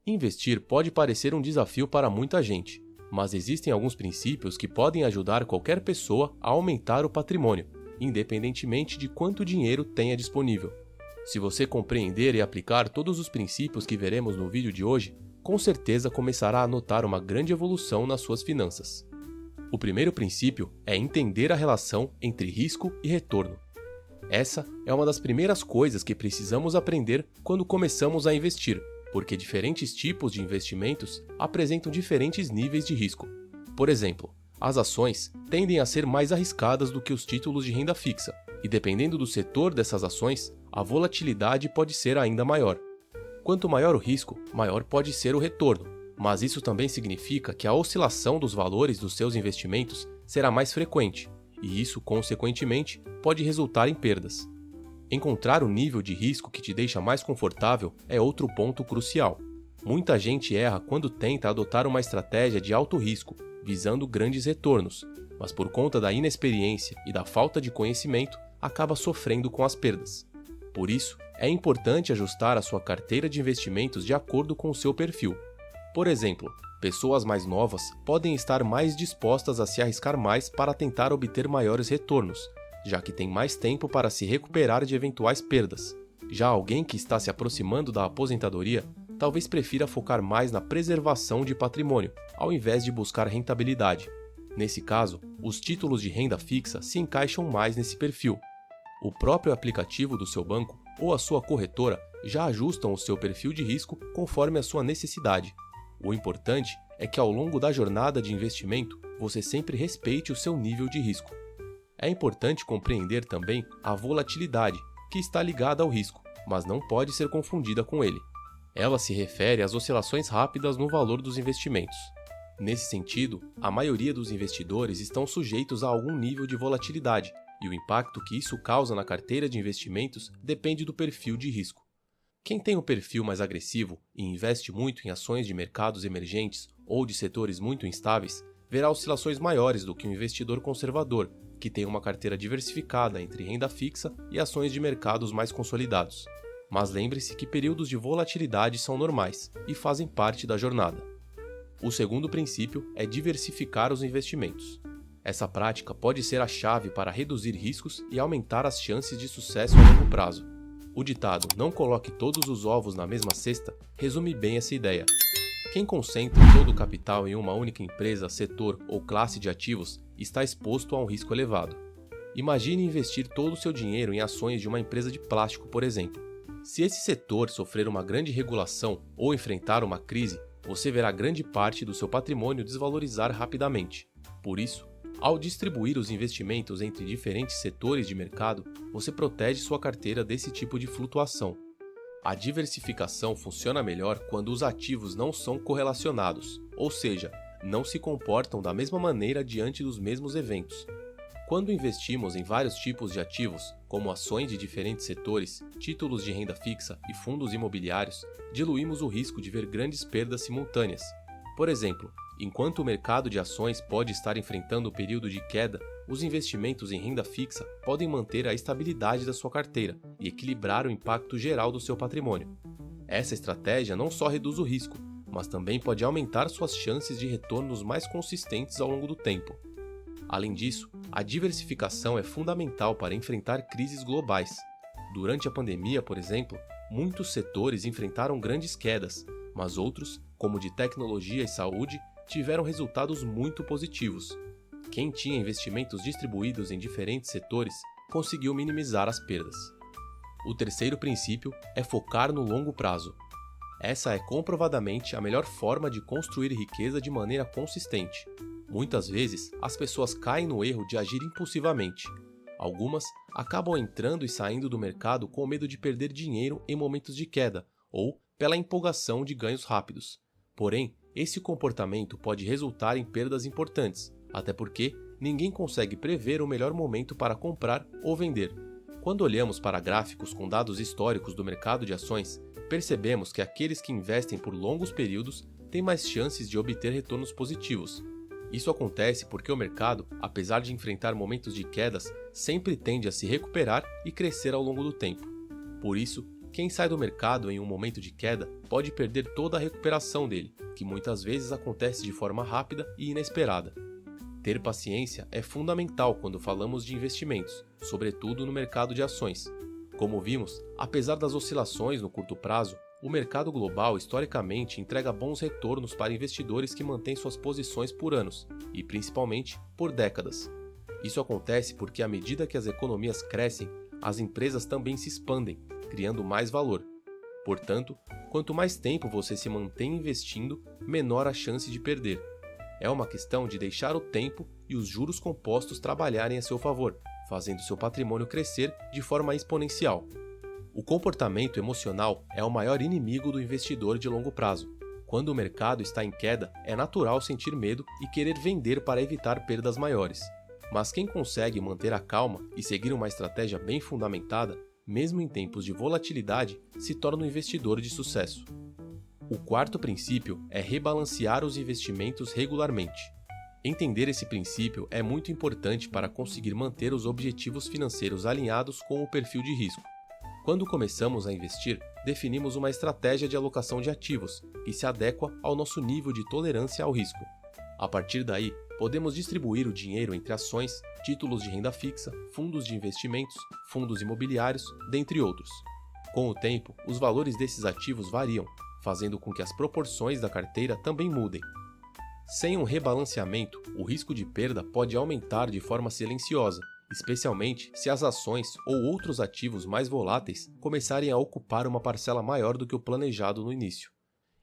Investir pode parecer um desafio para muita gente, mas existem alguns princípios que podem ajudar qualquer pessoa a aumentar o patrimônio, independentemente de quanto dinheiro tenha disponível. Se você compreender e aplicar todos os princípios que veremos no vídeo de hoje, com certeza começará a notar uma grande evolução nas suas finanças. O primeiro princípio é entender a relação entre risco e retorno. Essa é uma das primeiras coisas que precisamos aprender quando começamos a investir, porque diferentes tipos de investimentos apresentam diferentes níveis de risco. Por exemplo, as ações tendem a ser mais arriscadas do que os títulos de renda fixa, e dependendo do setor dessas ações, a volatilidade pode ser ainda maior. Quanto maior o risco, maior pode ser o retorno, mas isso também significa que a oscilação dos valores dos seus investimentos será mais frequente, e isso, consequentemente, pode resultar em perdas. Encontrar o nível de risco que te deixa mais confortável é outro ponto crucial. Muita gente erra quando tenta adotar uma estratégia de alto risco, visando grandes retornos, mas por conta da inexperiência e da falta de conhecimento, acaba sofrendo com as perdas. Por isso, é importante ajustar a sua carteira de investimentos de acordo com o seu perfil. Por exemplo, pessoas mais novas podem estar mais dispostas a se arriscar mais para tentar obter maiores retornos, já que tem mais tempo para se recuperar de eventuais perdas. Já alguém que está se aproximando da aposentadoria talvez prefira focar mais na preservação de patrimônio, ao invés de buscar rentabilidade. Nesse caso, os títulos de renda fixa se encaixam mais nesse perfil. O próprio aplicativo do seu banco ou a sua corretora já ajustam o seu perfil de risco conforme a sua necessidade. O importante é que ao longo da jornada de investimento, você sempre respeite o seu nível de risco. É importante compreender também a volatilidade, que está ligada ao risco, mas não pode ser confundida com ele. Ela se refere às oscilações rápidas no valor dos investimentos. Nesse sentido, a maioria dos investidores estão sujeitos a algum nível de volatilidade, e o impacto que isso causa na carteira de investimentos depende do perfil de risco. Quem tem um perfil mais agressivo e investe muito em ações de mercados emergentes ou de setores muito instáveis, verá oscilações maiores do que um investidor conservador, que tem uma carteira diversificada entre renda fixa e ações de mercados mais consolidados. Mas lembre-se que períodos de volatilidade são normais e fazem parte da jornada. O segundo princípio é diversificar os investimentos. Essa prática pode ser a chave para reduzir riscos e aumentar as chances de sucesso a longo prazo. O ditado "não coloque todos os ovos na mesma cesta" resume bem essa ideia. Quem concentra todo o capital em uma única empresa, setor ou classe de ativos está exposto a um risco elevado. Imagine investir todo o seu dinheiro em ações de uma empresa de plástico, por exemplo. Se esse setor sofrer uma grande regulação ou enfrentar uma crise, você verá grande parte do seu patrimônio desvalorizar rapidamente. Por isso, ao distribuir os investimentos entre diferentes setores de mercado, você protege sua carteira desse tipo de flutuação. A diversificação funciona melhor quando os ativos não são correlacionados, ou seja, não se comportam da mesma maneira diante dos mesmos eventos. Quando investimos em vários tipos de ativos, como ações de diferentes setores, títulos de renda fixa e fundos imobiliários, diluímos o risco de ver grandes perdas simultâneas. Por exemplo, enquanto o mercado de ações pode estar enfrentando um período de queda, os investimentos em renda fixa podem manter a estabilidade da sua carteira e equilibrar o impacto geral do seu patrimônio. Essa estratégia não só reduz o risco, mas também pode aumentar suas chances de retornos mais consistentes ao longo do tempo. Além disso, a diversificação é fundamental para enfrentar crises globais. Durante a pandemia, por exemplo, muitos setores enfrentaram grandes quedas, mas outros, como de tecnologia e saúde, tiveram resultados muito positivos. Quem tinha investimentos distribuídos em diferentes setores conseguiu minimizar as perdas. O terceiro princípio é focar no longo prazo. Essa é comprovadamente a melhor forma de construir riqueza de maneira consistente. Muitas vezes, as pessoas caem no erro de agir impulsivamente. Algumas acabam entrando e saindo do mercado com medo de perder dinheiro em momentos de queda ou pela empolgação de ganhos rápidos. Porém, esse comportamento pode resultar em perdas importantes, até porque ninguém consegue prever o melhor momento para comprar ou vender. Quando olhamos para gráficos com dados históricos do mercado de ações, percebemos que aqueles que investem por longos períodos têm mais chances de obter retornos positivos. Isso acontece porque o mercado, apesar de enfrentar momentos de quedas, sempre tende a se recuperar e crescer ao longo do tempo. Por isso, Quem sai do mercado em um momento de queda pode perder toda a recuperação dele, que muitas vezes acontece de forma rápida e inesperada. Ter paciência é fundamental quando falamos de investimentos, sobretudo no mercado de ações. Como vimos, apesar das oscilações no curto prazo, o mercado global historicamente entrega bons retornos para investidores que mantêm suas posições por anos, e principalmente por décadas. Isso acontece porque à medida que as economias crescem, as empresas também se expandem, criando mais valor. Portanto, quanto mais tempo você se mantém investindo, menor a chance de perder. É uma questão de deixar o tempo e os juros compostos trabalharem a seu favor, fazendo seu patrimônio crescer de forma exponencial. O comportamento emocional é o maior inimigo do investidor de longo prazo. Quando o mercado está em queda, é natural sentir medo e querer vender para evitar perdas maiores. Mas quem consegue manter a calma e seguir uma estratégia bem fundamentada, mesmo em tempos de volatilidade, se torna um investidor de sucesso. O quarto princípio é rebalancear os investimentos regularmente. Entender esse princípio é muito importante para conseguir manter os objetivos financeiros alinhados com o perfil de risco. Quando começamos a investir, definimos uma estratégia de alocação de ativos que se adequa ao nosso nível de tolerância ao risco. A partir daí, podemos distribuir o dinheiro entre ações, títulos de renda fixa, fundos de investimentos, fundos imobiliários, dentre outros. Com o tempo, os valores desses ativos variam, fazendo com que as proporções da carteira também mudem. Sem um rebalanceamento, o risco de perda pode aumentar de forma silenciosa, especialmente se as ações ou outros ativos mais voláteis começarem a ocupar uma parcela maior do que o planejado no início.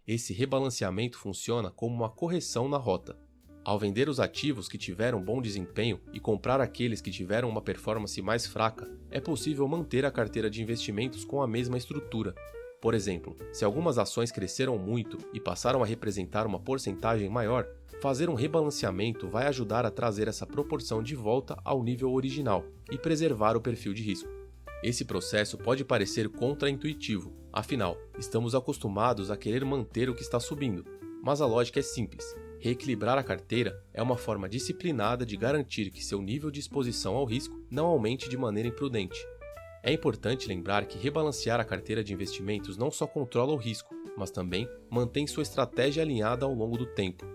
Esse rebalanceamento funciona como uma correção na rota. Ao vender os ativos que tiveram bom desempenho e comprar aqueles que tiveram uma performance mais fraca, é possível manter a carteira de investimentos com a mesma estrutura. Por exemplo, se algumas ações cresceram muito e passaram a representar uma porcentagem maior, fazer um rebalanceamento vai ajudar a trazer essa proporção de volta ao nível original e preservar o perfil de risco. Esse processo pode parecer contraintuitivo, afinal, estamos acostumados a querer manter o que está subindo, mas a lógica é simples. Reequilibrar a carteira é uma forma disciplinada de garantir que seu nível de exposição ao risco não aumente de maneira imprudente. É importante lembrar que rebalancear a carteira de investimentos não só controla o risco, mas também mantém sua estratégia alinhada ao longo do tempo.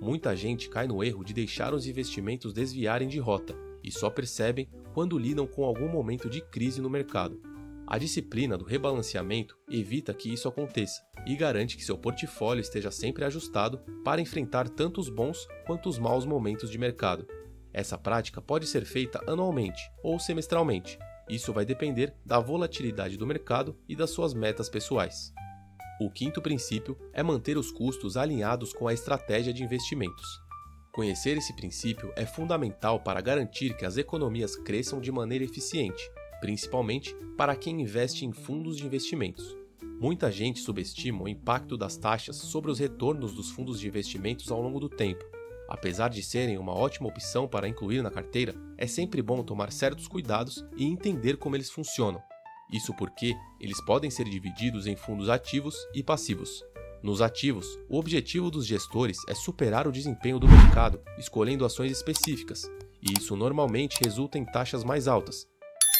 Muita gente cai no erro de deixar os investimentos desviarem de rota e só percebem quando lidam com algum momento de crise no mercado. A disciplina do rebalanceamento evita que isso aconteça e garante que seu portfólio esteja sempre ajustado para enfrentar tanto os bons quanto os maus momentos de mercado. Essa prática pode ser feita anualmente ou semestralmente. Isso vai depender da volatilidade do mercado e das suas metas pessoais. O quinto princípio é manter os custos alinhados com a estratégia de investimentos. Conhecer esse princípio é fundamental para garantir que as economias cresçam de maneira eficiente, principalmente para quem investe em fundos de investimentos. Muita gente subestima o impacto das taxas sobre os retornos dos fundos de investimentos ao longo do tempo. Apesar de serem uma ótima opção para incluir na carteira, é sempre bom tomar certos cuidados e entender como eles funcionam. Isso porque eles podem ser divididos em fundos ativos e passivos. Nos ativos, o objetivo dos gestores é superar o desempenho do mercado, escolhendo ações específicas, e isso normalmente resulta em taxas mais altas.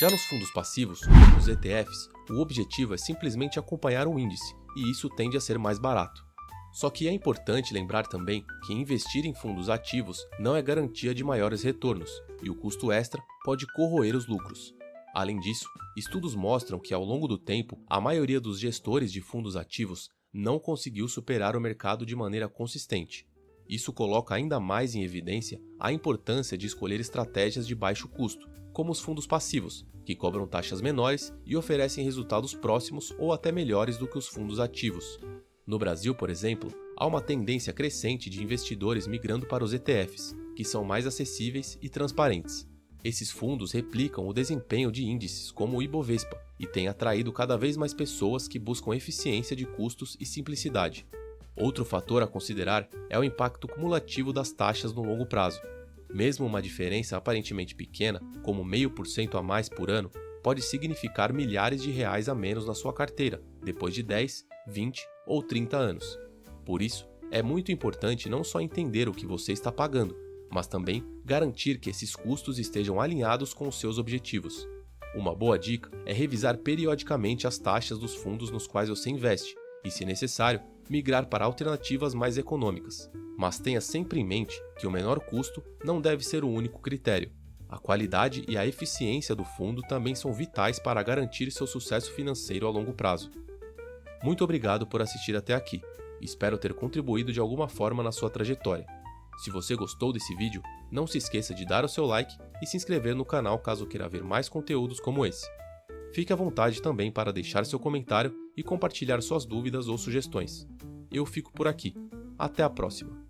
Já nos fundos passivos, como os ETFs, o objetivo é simplesmente acompanhar o índice, e isso tende a ser mais barato. Só que é importante lembrar também que investir em fundos ativos não é garantia de maiores retornos, e o custo extra pode corroer os lucros. Além disso, estudos mostram que ao longo do tempo, a maioria dos gestores de fundos ativos não conseguiu superar o mercado de maneira consistente. Isso coloca ainda mais em evidência a importância de escolher estratégias de baixo custo, como os fundos passivos, que cobram taxas menores e oferecem resultados próximos ou até melhores do que os fundos ativos. No Brasil, por exemplo, há uma tendência crescente de investidores migrando para os ETFs, que são mais acessíveis e transparentes. Esses fundos replicam o desempenho de índices como o Ibovespa e têm atraído cada vez mais pessoas que buscam eficiência de custos e simplicidade. Outro fator a considerar é o impacto cumulativo das taxas no longo prazo. Mesmo uma diferença aparentemente pequena, como 0,5% a mais por ano, pode significar milhares de reais a menos na sua carteira, depois de 10, 20 ou 30 anos. Por isso, é muito importante não só entender o que você está pagando, mas também garantir que esses custos estejam alinhados com os seus objetivos. Uma boa dica é revisar periodicamente as taxas dos fundos nos quais você investe e, se necessário, migrar para alternativas mais econômicas. Mas tenha sempre em mente que o menor custo não deve ser o único critério. A qualidade e a eficiência do fundo também são vitais para garantir seu sucesso financeiro a longo prazo. Muito obrigado por assistir até aqui. Espero ter contribuído de alguma forma na sua trajetória. Se você gostou desse vídeo, não se esqueça de dar o seu like e se inscrever no canal caso queira ver mais conteúdos como esse. Fique à vontade também para deixar seu comentário e compartilhar suas dúvidas ou sugestões. Eu fico por aqui. Até a próxima!